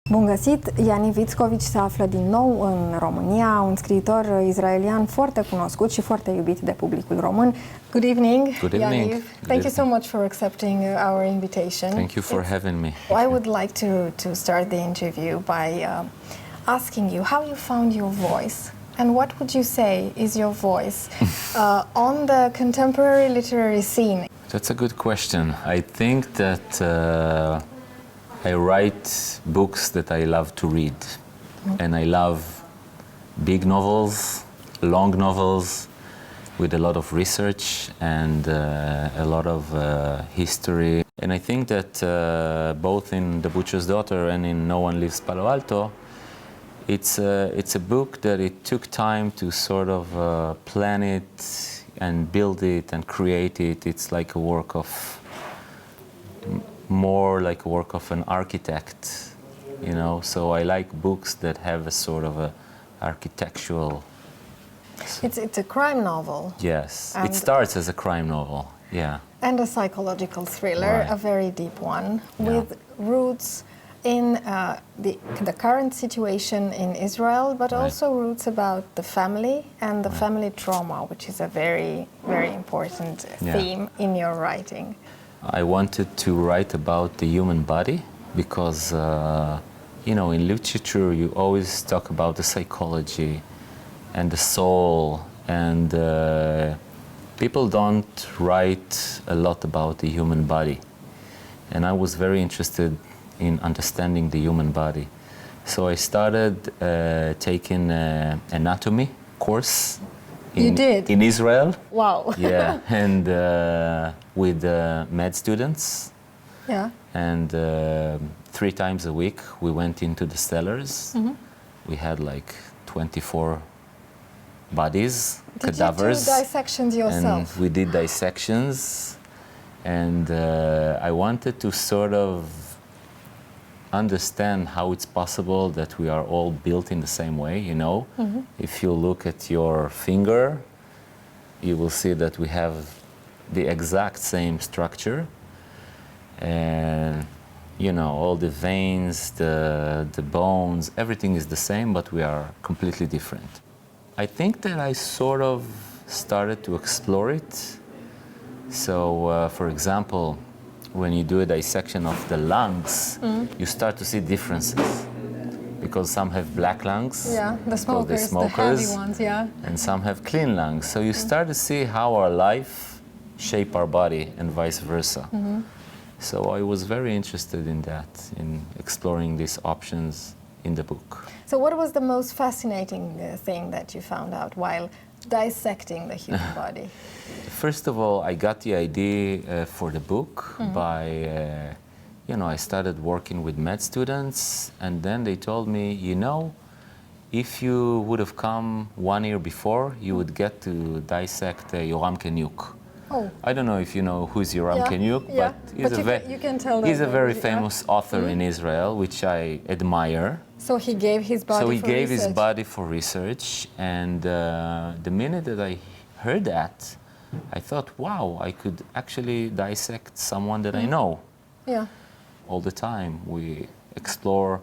Bun găsit! Yaniv Iczkovits se află din nou în România, un scriitor israelian foarte cunoscut și foarte iubit de publicul român. Good evening, Good evening. Yaniv. Thank you so much for accepting our invitation. Thank you for having me. I would like to start the interview by asking you how you found your voice and what would you say is your voice on the contemporary literary scene? That's a good question. I think that I write books that I love to read. And I love big novels, long novels, with a lot of research and a lot of history. And I think that both in The Butcher's Daughter and in No One Leaves Palo Alto, it's a book that it took time to sort of plan it and build it and create it. It's like a work of, more like a work of an architect, you know. So I like books that have a sort of a architectural. It's a crime novel. Yes, it starts as a crime novel, yeah. And a psychological thriller, Right. a very deep one, Yeah. with roots in the current situation in Israel, but Right. also roots about the family and the family trauma, which is a very, very important theme in your writing. I wanted to write about the human body because, you know, in literature you always talk about the psychology and the soul, and people don't write a lot about the human body. And I was very interested in understanding the human body. So I started taking an anatomy course. You did? In Israel. Wow. Yeah, and with med students. Yeah. And 3 times a week we went into the cellars. We had like 24 bodies, cadavers. Did you do dissections yourself? And we did dissections. And I wanted to sort of understand how it's possible that we are all built in the same way, you know. If you look at your finger, you will see that we have the exact same structure. And, you know, all the veins, the bones, everything is the same, but we are completely different. I think that I sort of started to explore it. So, for example, when you do a dissection of the lungs, you start to see differences. Because some have black lungs, Yeah, the smokers, the heavy ones, yeah. and some have clean lungs. So you start to see how our life shape our body and vice versa. So I was very interested in that, in exploring these options in the book. So what was the most fascinating thing that you found out while dissecting the human body? First of all, I got the idea for the book by, you know, I started working with med students, and then they told me, you know, if you would have come 1 year before, you would get to dissect Yoram Kenyuk. Oh. I don't know if you know who's Yoram Kenyuk, yeah. but he's you can tell he's a that, very yeah. famous author in Israel, which I admire. So he gave his body So he for gave his research. body for research, and the minute that I heard that, I thought, wow, I could actually dissect someone that I know. Yeah. All the time we explore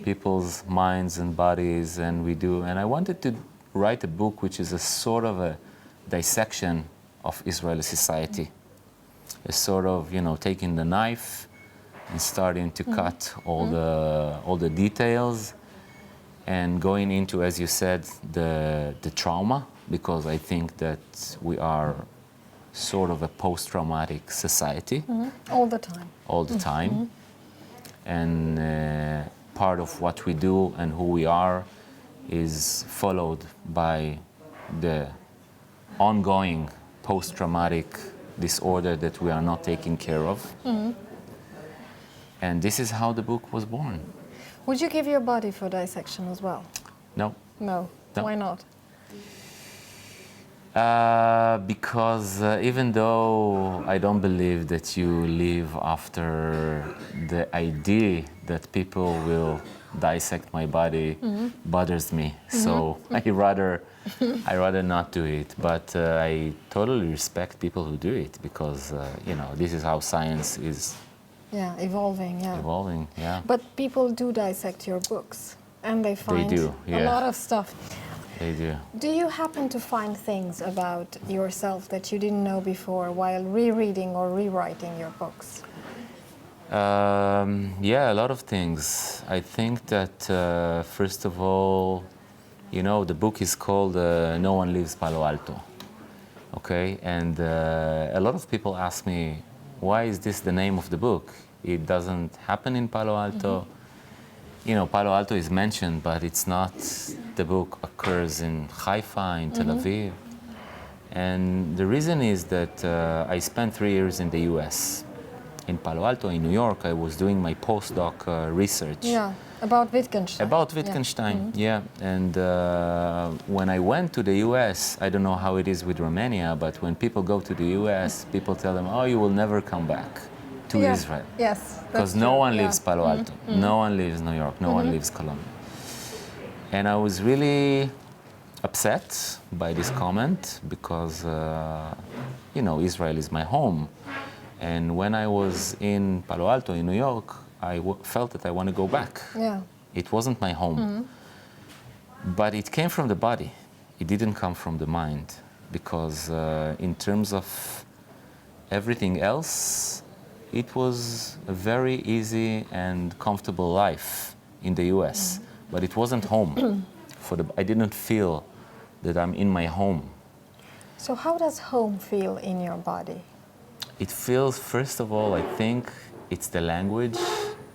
people's minds and bodies, and we do. And I wanted to write a book which is a sort of a dissection of Israeli society. A sort of, you know, taking the knife and starting to cut all the details, and going into, as you said, the trauma, because I think that we are sort of a post-traumatic society. All the time. All the time. And part of what we do and who we are is followed by the ongoing post-traumatic disorder that we are not taking care of. And this is how the book was born. Would you give your body for dissection as well? No. No. No. Why not? Because even though I don't believe that you live after the idea that people will dissect my body bothers me. So I rather not do it. But I totally respect people who do it, because you know, this is how science is Yeah, evolving, yeah. Evolving, yeah. But people do dissect your books, and they find do, a yeah. lot of stuff. They do. Do you happen to find things about yourself that you didn't know before while rereading or rewriting your books? Yeah, a lot of things. I think that, first of all, you know, the book is called No One Leaves Palo Alto. Okay, and a lot of people ask me, why is this the name of the book? It doesn't happen in Palo Alto. You know, Palo Alto is mentioned, but it's not, the book occurs in Haifa, in Tel Aviv. And the reason is that I spent 3 years in the US. In Palo Alto, in New York, I was doing my postdoc research. Yeah, about Wittgenstein. About Wittgenstein, yeah. And when I went to the US, I don't know how it is with Romania, but when people go to the US, people tell them, oh, you will never come back to Israel. Yes, because no one leaves Palo Alto, no one leaves New York, no one leaves Colombia. And I was really upset by this comment because, you know, Israel is my home. And when I was in Palo Alto, in New York, I felt that I want to go back. Yeah. It wasn't my home. But it came from the body. It didn't come from the mind. Because in terms of everything else, it was a very easy and comfortable life in the US. But it wasn't home. I didn't feel that I'm in my home. So how does home feel in your body? It feels, first of all, I think it's the language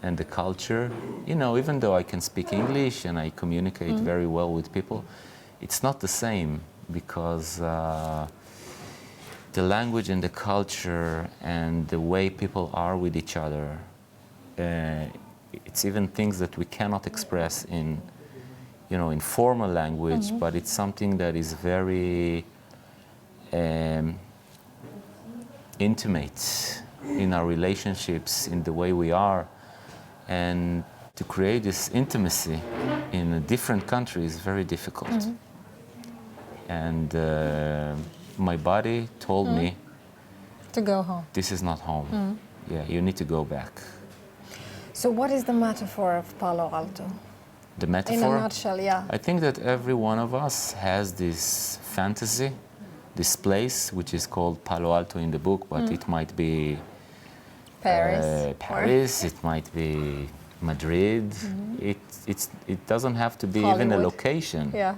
and the culture. You know, even though I can speak English and I communicate very well with people, it's not the same because the language and the culture and the way people are with each other, it's even things that we cannot express in, you know, in formal language, but it's something that is very intimate in our relationships, in the way we are. And to create this intimacy in a different country is very difficult. And my body told me to go home. This is not home. Yeah, you need to go back. So what is the metaphor of Palo Alto? The metaphor? In a nutshell, yeah. I think that every one of us has this fantasy, this place, which is called Palo Alto in the book, but it might be Paris, it might be Madrid. It doesn't have to be Hollywood. even a location. Yeah.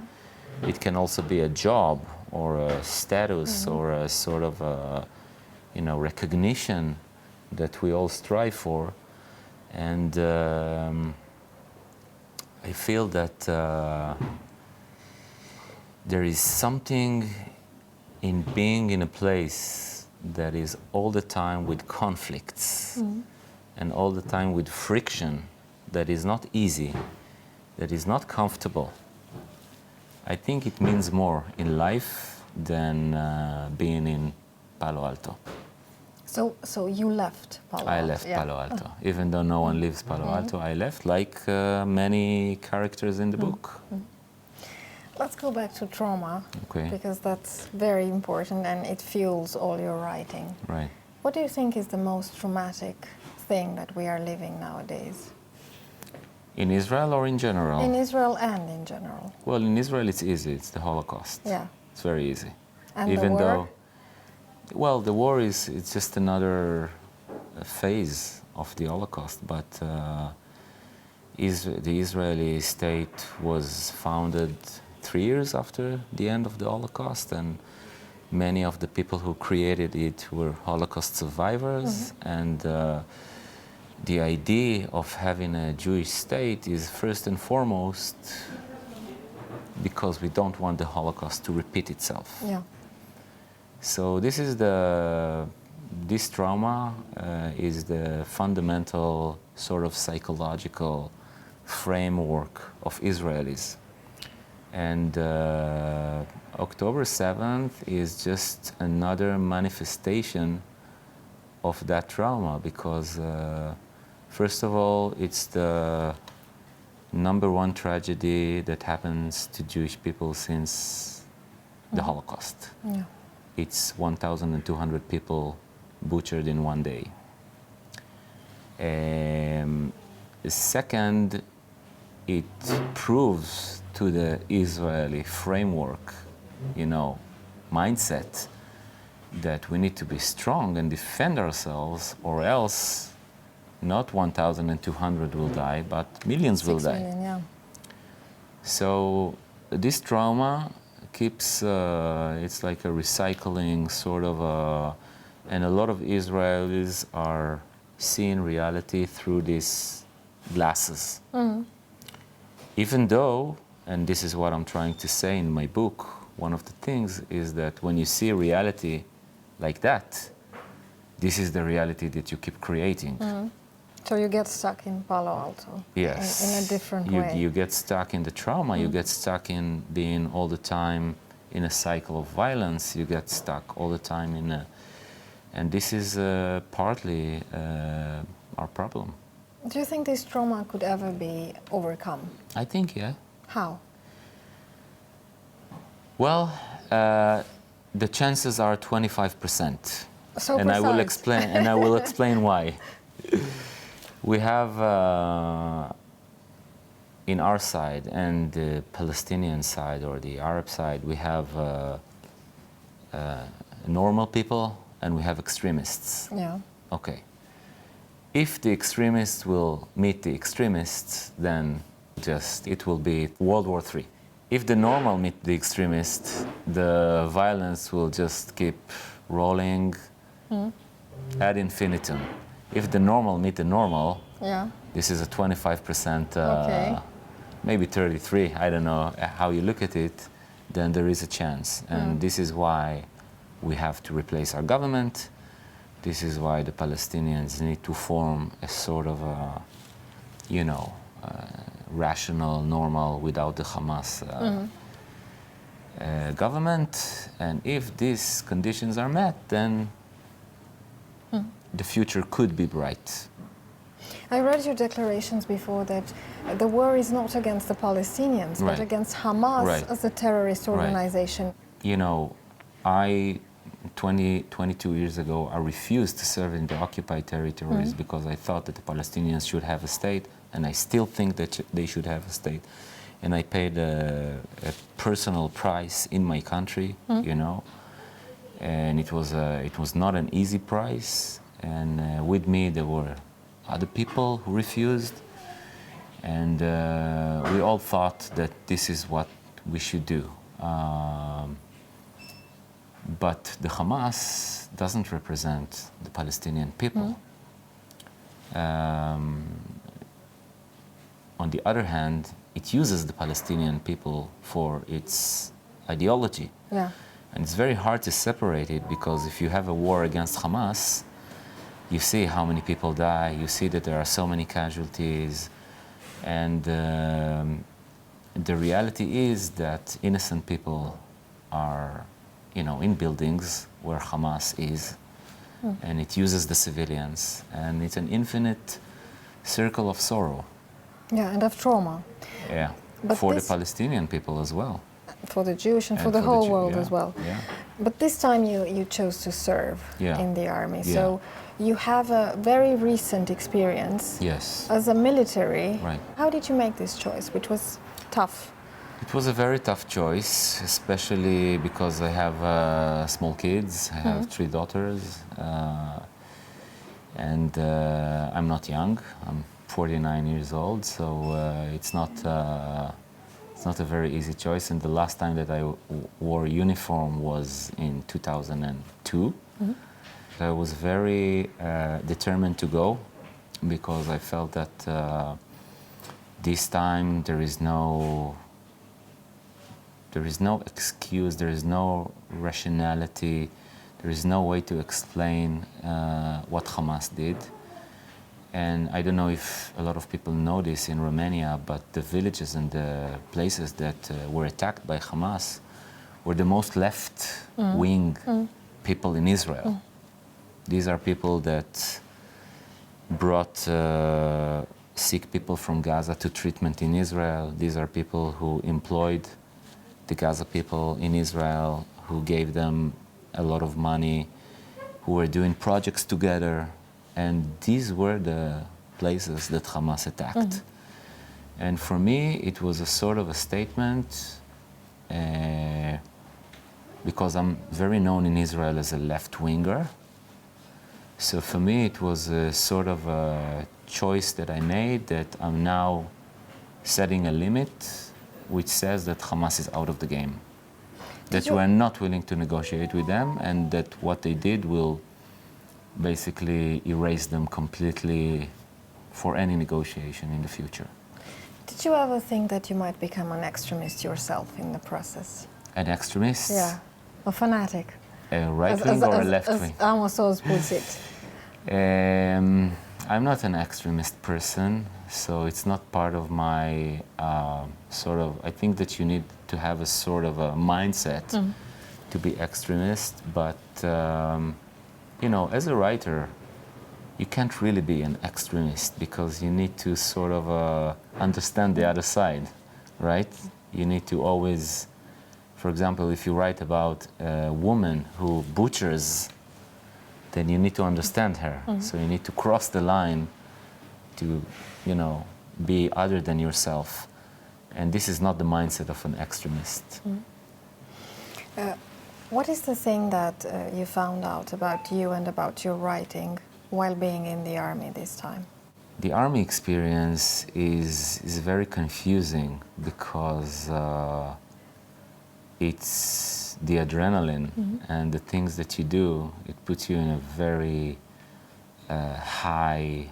It can also be a job or a status or a sort of a, you know, recognition that we all strive for. And I feel that there is something in being in a place that is all the time with conflicts and all the time with friction that is not easy, that is not comfortable. I think it means more in life than being in Palo Alto. So you left Palo Alto? I left Palo Alto. Even though no one leaves Palo Alto, I left, like many characters in the book. Let's go back to trauma, Okay. because that's very important and it fuels all your writing. Right. What do you think is the most traumatic thing that we are living nowadays? In Israel or in general? In Israel and in general. Well, in Israel it's easy. It's the Holocaust. Yeah. It's very easy. And Even the war? though, well, the war it's just another phase of the Holocaust. But the Israeli state was founded 3 years after the end of the Holocaust, and many of the people who created it were Holocaust survivors. And the idea of having a Jewish state is first and foremost because we don't want the Holocaust to repeat itself. Yeah. So this trauma is the fundamental sort of psychological framework of Israelis. And October 7th is just another manifestation of that trauma because first of all, it's the #1 tragedy that happens to Jewish people since the Holocaust. Yeah. It's 1,200 people butchered in one day. Second, it proves to the Israeli framework, mindset, that we need to be strong and defend ourselves, or else not 1,200 will die, but millions will die. 6 million, yeah. So this trauma keeps, it's like a recycling sort of, and a lot of Israelis are seeing reality through these glasses. Even though, and this is what I'm trying to say in my book, one of the things is that when you see reality like that, this is the reality that you keep creating. So you get stuck in Palo Alto. Yes. In a different way. You get stuck in the trauma, you get stuck in being all the time in a cycle of violence, you get stuck all the time in a, and this is partly our problem. Do you think this trauma could ever be overcome? I think, yeah. How? Well, the chances are 25%. So and precise. I will explain why. We have in our side and the Palestinian side or the Arab side, we have normal people and we have extremists. Yeah. Okay. If the extremists will meet the extremists, then it will be World War III. If the normal meet the extremists, the violence will just keep rolling ad infinitum. If the normal meet the normal, Yeah. this is a 25%, Okay. maybe 33, I don't know how you look at it, then there is a chance. And this is why we have to replace our government. This is why the Palestinians need to form a sort of a, rational, normal, without the Hamas government. And if these conditions are met, then the future could be bright. I read your declarations before that the war is not against the Palestinians, but Right. against Hamas Right. as a terrorist organization. I 22 years ago, I refused to serve in the occupied territories because I thought that the Palestinians should have a state, and I still think that they should have a state. And I paid a personal price in my country, and it was not an easy price. And with me, there were other people who refused, and we all thought that this is what we should do. But the Hamas doesn't represent the Palestinian people. On the other hand, it uses the Palestinian people for its ideology. Yeah. And it's very hard to separate it, because if you have a war against Hamas, you see how many people die, you see that there are so many casualties, and the reality is that innocent people are in buildings where Hamas is, and it uses the civilians, and it's an infinite circle of sorrow. Yeah, and of trauma. Yeah, But for the this- Palestinian people as well. For the Jewish and for And the for the whole Jew- world yeah, as well. yeah. But this time you chose to serve Yeah. in the army. Yeah. So you have a very recent experience Yes. as a military. Right. How did you make this choice, which was tough? It was a very tough choice, especially because I have small kids. I have 3 daughters, and I'm not young. I'm 49 years old, so it's not a very easy choice. And the last time that I wore a uniform was in 2002. I was very determined to go, because I felt that this time there is no excuse, there is no rationality, there is no way to explain what Hamas did. And I don't know if a lot of people know this in Romania, but the villages and the places that were attacked by Hamas were the most left-wing people in Israel. These are people that brought sick people from Gaza to treatment in Israel. These are people who employed the Gaza people in Israel, who gave them a lot of money, who were doing projects together. And these were the places that Hamas attacked. And for me, it was a sort of a statement, because I'm very known in Israel as a left-winger. So for me, it was a sort of a choice that I made, that I'm now setting a limit which says that Hamas is out of the game. That we're not willing to negotiate with them, and that what they did will basically erase them completely for any negotiation in the future. Did you ever think that you might become an extremist yourself in the process? An extremist? Yeah, a fanatic. A right wing or a left wing? As Amos Oz puts it. I'm not an extremist person, so it's not part of my sort of. I think that you need to have a sort of a mindset to be extremist, but you know, as a writer, you can't really be an extremist because you need to sort of understand the other side, right? You need to always, for example, if you write about a woman who butchers, then you need to understand her. So you need to cross the line to, you know, be other than yourself. And this is not the mindset of an extremist. What is the thing that you found out about you and about your writing while being in the army this time? The army experience is very confusing because it's the adrenaline and the things that you do. It puts you in a very high,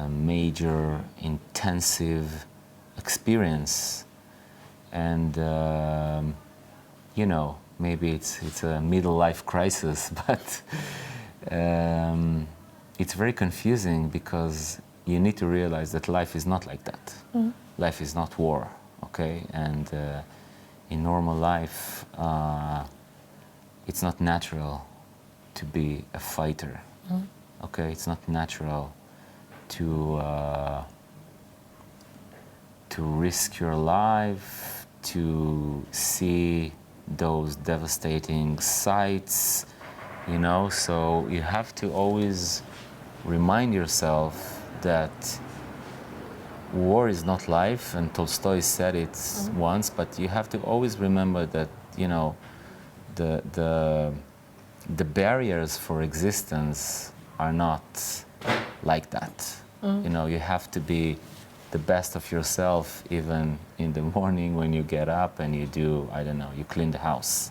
major, intensive experience. And, you know, maybe it's a middle life crisis, but it's very confusing because you need to realize that life is not like that. Life is not war, okay? And in normal life, it's not natural to be a fighter, okay? It's not natural to risk your life, to see those devastating sights, you know? So you have to always remind yourself that war is not life, and Tolstoy said it once, but you have to always remember that, you know, the barriers for existence are not like that. You know, you have to be the best of yourself even in the morning when you get up and you do, I don't know, you clean the house.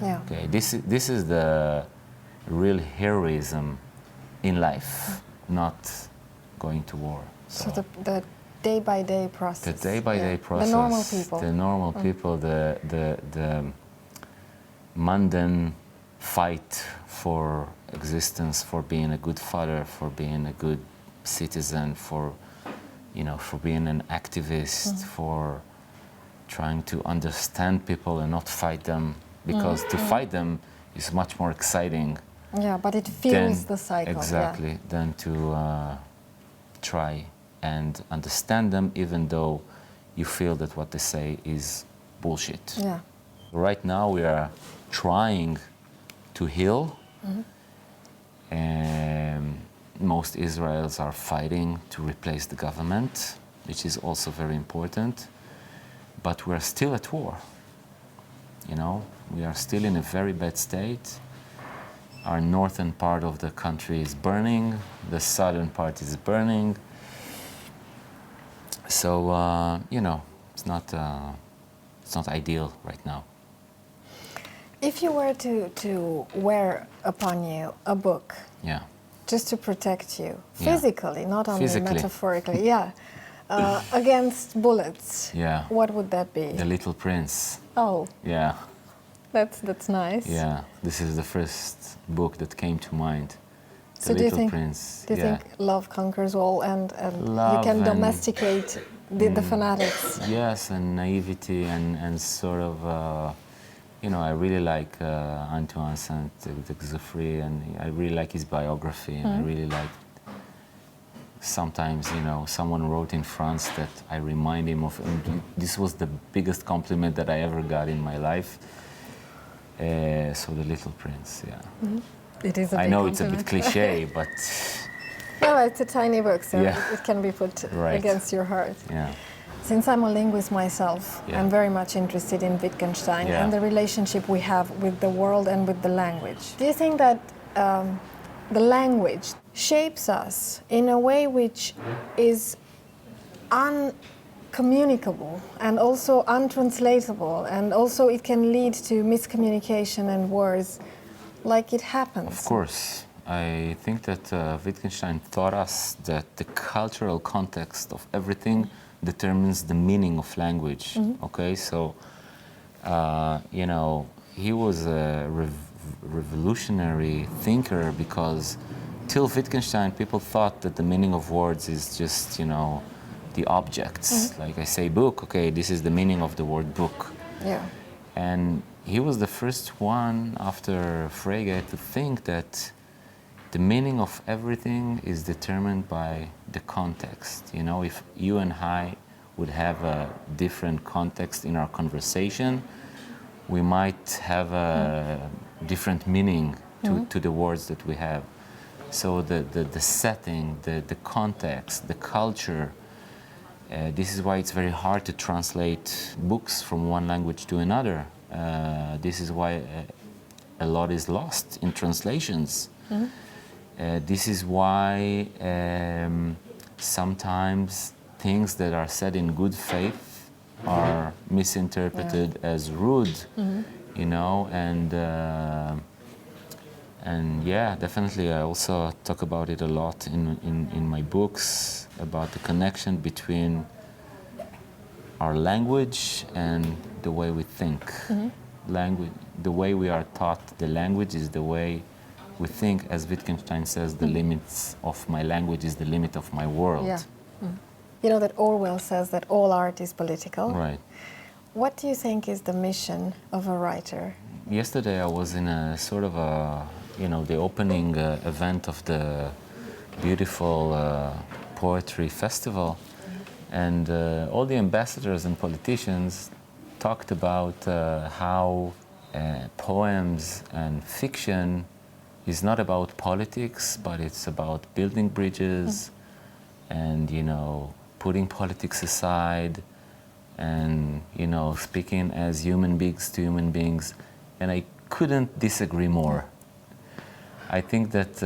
Yeah. Okay, this is the real heroism in life, not going to war. So the day-by-day process. The day-by-day process. The normal people. The normal people, the mundane fight for existence, for being a good father, for being a good citizen, for, you know, for being an activist, for trying to understand people and not fight them, because to fight them is much more exciting. Yeah, but it fuels the cycle. Exactly, than to try and understand them, even though you feel that what they say is bullshit. Yeah. Right now we are trying to heal, and most Israelis are fighting to replace the government, which is also very important, but we're still at war. You know, we are still in a very bad state. Our northern part of the country is burning, the southern part is burning. So, you know, it's not ideal right now. If you were to wear upon you a book, Yeah. just to protect you, physically, not only Physically. metaphorically, against bullets, Yeah. what would that be? The Little Prince. Oh, Yeah. that's nice. Yeah. This is the first book that came to mind. So The Little Prince. Do you think love conquers all, and you Love can and- domesticate the fanatics? Yes, and naivety and sort of, you know, I really like Antoine Saint-Exupéry, and I really like his biography, and I really like. Sometimes, you know, someone wrote in France that I remind him of. And this was the biggest compliment that I ever got in my life. So, The Little Prince, yeah. It is a I big know it's a bit compliment. cliche, but No, it's a tiny book, so Yeah. it can be put Right. against your heart. Yeah. Since I'm a linguist myself, Yeah. I'm very much interested in Wittgenstein Yeah. and the relationship we have with the world and with the language. Do you think that the language shapes us in a way which is uncommunicable and also untranslatable, and also it can lead to miscommunication and words like it happens? Of course. I think that Wittgenstein taught us that the cultural context of everything determines the meaning of language. Okay, so you know, he was a revolutionary thinker, because till Wittgenstein people thought that the meaning of words is just, you know, the objects. Like I say book, okay, this is the meaning of the word book. Yeah. And he was the first one after Frege to think that the meaning of everything is determined by the context. You know, if you and I would have a different context in our conversation, we might have a different meaning to the words that we have. So the setting, the context, the culture, this is why it's very hard to translate books from one language to another. This is why a lot is lost in translations. This is why sometimes things that are said in good faith are misinterpreted as rude, you know, and yeah, definitely I also talk about it a lot in my books, about the connection between our language and the way we think. Language, the way we are taught the language is the way we think. As Wittgenstein says, the limits of my language is the limit of my world. Yeah. You know that Orwell says that all art is political. Right. What do you think is the mission of a writer? Yesterday I was in a sort of a, you know, the opening event of the beautiful poetry festival, and all the ambassadors and politicians talked about how poems and fiction is not about politics, but it's about building bridges and, you know, putting politics aside and, you know, speaking as human beings to human beings. And I couldn't disagree more. I think that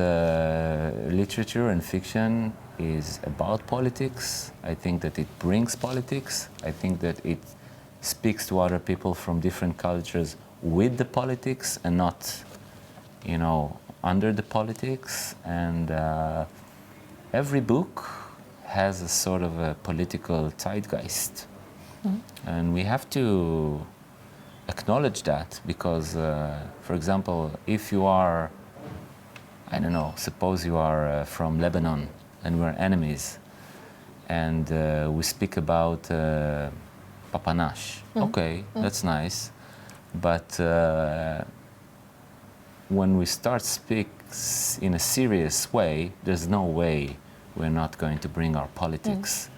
literature and fiction is about politics. I think that it brings politics. I think that it speaks to other people from different cultures with the politics and not, you know, under the politics. And every book has a sort of a political zeitgeist. And we have to acknowledge that, because, for example, if you are, I don't know, suppose you are from Lebanon and we're enemies, and we speak about papanash. Okay, that's nice, but when we start speak in a serious way, there's no way we're not going to bring our politics.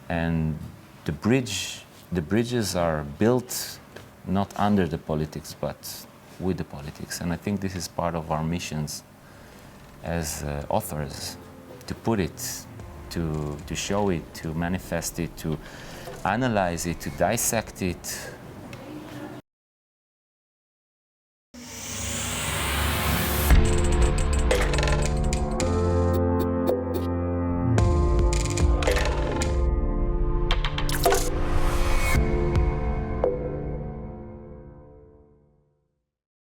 And the bridges are built not under the politics, but with the politics. And I think this is part of our missions as authors, to put it, to show it, to manifest it, to analyze it, to dissect it,